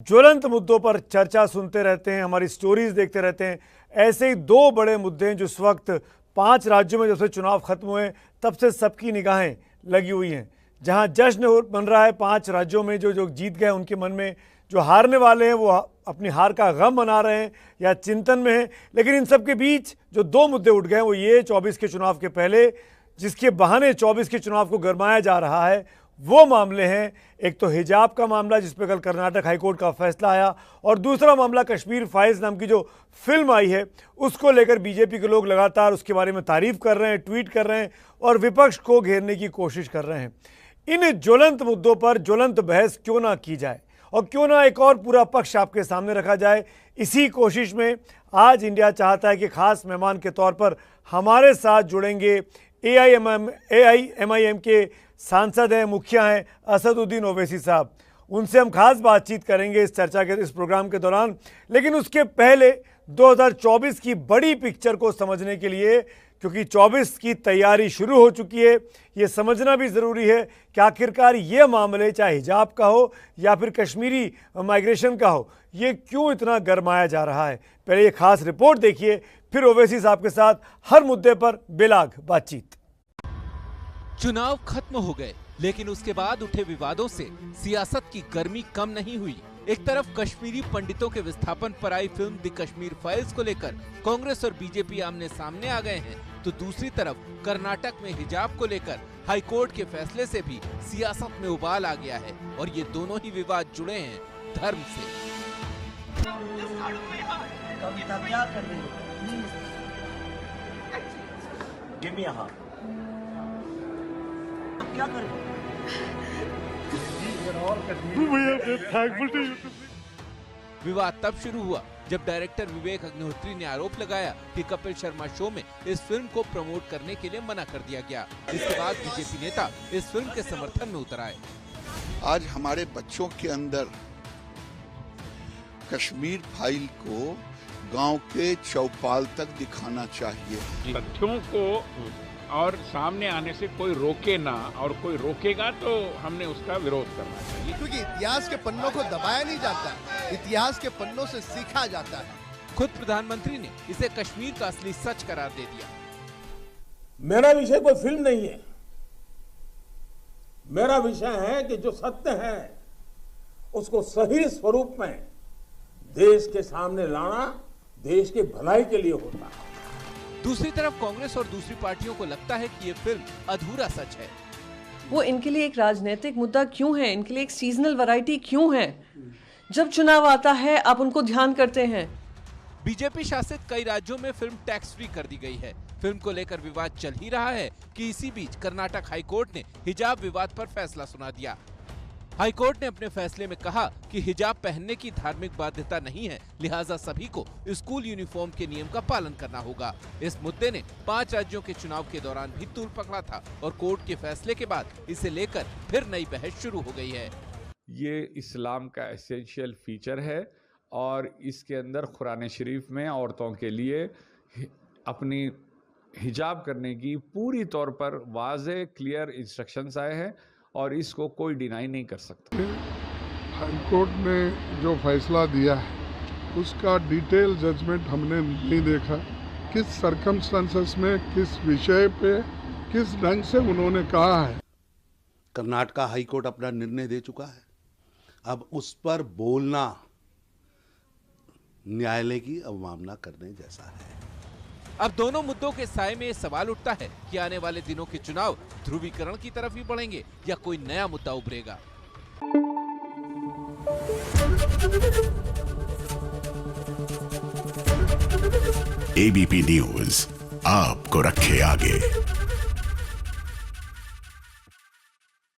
ज्वलंत मुद्दों पर चर्चा सुनते रहते हैं, हमारी स्टोरीज देखते रहते हैं। ऐसे ही दो बड़े मुद्दे हैं जो इस वक्त 5 राज्यों में जब से चुनाव खत्म हुए तब से सबकी निगाहें लगी हुई हैं। जहां जश्न बन रहा है 5 राज्यों में, जो जीत गए उनके मन में, जो हारने वाले हैं वो अपनी हार का गम मना रहे हैं या चिंतन में हैं। लेकिन इन सब के बीच जो दो मुद्दे उठ गए वो ये 24 के चुनाव के पहले जिसके बहाने 24 के चुनाव को गरमाया जा रहा है वो मामले हैं। एक तो हिजाब का मामला जिस पर कल कर्नाटक हाईकोर्ट का फैसला आया, और दूसरा मामला कश्मीर फाइल्स नाम की जो फिल्म आई है उसको लेकर बीजेपी के लोग लगातार उसके बारे में तारीफ कर रहे हैं, ट्वीट कर रहे हैं और विपक्ष को घेरने की कोशिश कर रहे हैं। इन ज्वलंत मुद्दों पर ज्वलंत बहस क्यों ना की जाए और क्यों ना एक और पूरा पक्ष आपके सामने रखा जाए। इसी कोशिश में आज इंडिया चाहता है कि खास मेहमान के तौर पर हमारे साथ जुड़ेंगे AIMIM के सांसद हैं, मुखिया हैं असदुद्दीन ओवैसी साहब। उनसे हम खास बातचीत करेंगे इस चर्चा के इस प्रोग्राम के दौरान। लेकिन उसके पहले 2024 की बड़ी पिक्चर को समझने के लिए, क्योंकि 24 की तैयारी शुरू हो चुकी है, ये समझना भी ज़रूरी है कि आखिरकार ये मामले चाहे हिजाब का हो या फिर कश्मीरी माइग्रेशन का हो, ये क्यों इतना गरमाया जा रहा है। पहले ये खास रिपोर्ट देखिए, फिर ओवैसी साहब के साथ हर मुद्दे पर बेलाग बातचीत। चुनाव खत्म हो गए, लेकिन उसके बाद उठे विवादों से सियासत की गर्मी कम नहीं हुई। एक तरफ कश्मीरी पंडितों के विस्थापन पर आई फिल्म द कश्मीर फाइल्स को लेकर कांग्रेस और बीजेपी आमने सामने आ गए हैं, तो दूसरी तरफ कर्नाटक में हिजाब को लेकर हाईकोर्ट के फैसले से भी सियासत में उबाल आ गया है और ये दोनों ही विवाद जुड़े हैं धर्म से। क्या करें? विवाद तब शुरू हुआ जब डायरेक्टर विवेक अग्निहोत्री ने आरोप लगाया कि कपिल शर्मा शो में इस फिल्म को प्रमोट करने के लिए मना कर दिया गया। इसके बाद बीजेपी नेता इस फिल्म के समर्थन में उतर आए। आज हमारे बच्चों के अंदर कश्मीर फाइल को गांव के चौपाल तक दिखाना चाहिए। तथ्यों को और सामने आने से कोई रोके ना, और कोई रोकेगा तो हमने उसका विरोध करना चाहिए। क्योंकि इतिहास के पन्नों को दबाया नहीं जाता, इतिहास के पन्नों से सीखा जाता है। खुद प्रधानमंत्री ने इसे कश्मीर का असली सच करार दे दिया। मेरा विषय कोई फिल्म नहीं है, मेरा विषय है कि जो सत्य है उसको सही स्वरूप में देश के सामने लाना देश की भलाई के लिए होता है। दूसरी तरफ कांग्रेस और दूसरी पार्टियों को लगता है कि ये फिल्म अधूरा सच है। वो इनके लिए एक राजनीतिक मुद्दा क्यों है, इनके लिए एक सीजनल वैरायटी क्यों है? जब चुनाव आता है आप उनको ध्यान करते हैं। बीजेपी शासित कई राज्यों में फिल्म टैक्स फ्री कर दी गई है। फिल्म को लेकर विवाद चल ही रहा है कि इसी बीच कर्नाटक हाईकोर्ट ने हिजाब विवाद पर फैसला सुना दिया। हाईकोर्ट ने अपने फैसले में कहा कि हिजाब पहनने की धार्मिक बाध्यता नहीं है, लिहाजा सभी को स्कूल यूनिफॉर्म के नियम का पालन करना होगा। इस मुद्दे ने 5 राज्यों के चुनाव के दौरान भी तूल पकड़ा था और कोर्ट के फैसले के बाद इसे लेकर फिर नई बहस शुरू हो गई है। ये इस्लाम का एसेंशियल फीचर है और इसके अंदर कुरान शरीफ में औरतों के लिए अपनी हिजाब करने की पूरी तौर पर वाज़े क्लियर इंस्ट्रक्शंस आए हैं और इसको कोई डिनाई नहीं कर सकता। हाईकोर्ट ने जो फैसला दिया है उसका डिटेल जजमेंट हमने नहीं देखा, किस सर्कमस्टेंसेस में, किस विषय पे, किस ढंग से उन्होंने कहा है। कर्नाटक हाईकोर्ट अपना निर्णय दे चुका है, अब उस पर बोलना न्यायालय की अवमानना करने जैसा है। अब दोनों मुद्दों के साए में सवाल उठता है कि आने वाले दिनों के चुनाव ध्रुवीकरण की तरफ ही बढ़ेंगे या कोई नया मुद्दा उभरेगा। ABP न्यूज आपको रखे आगे।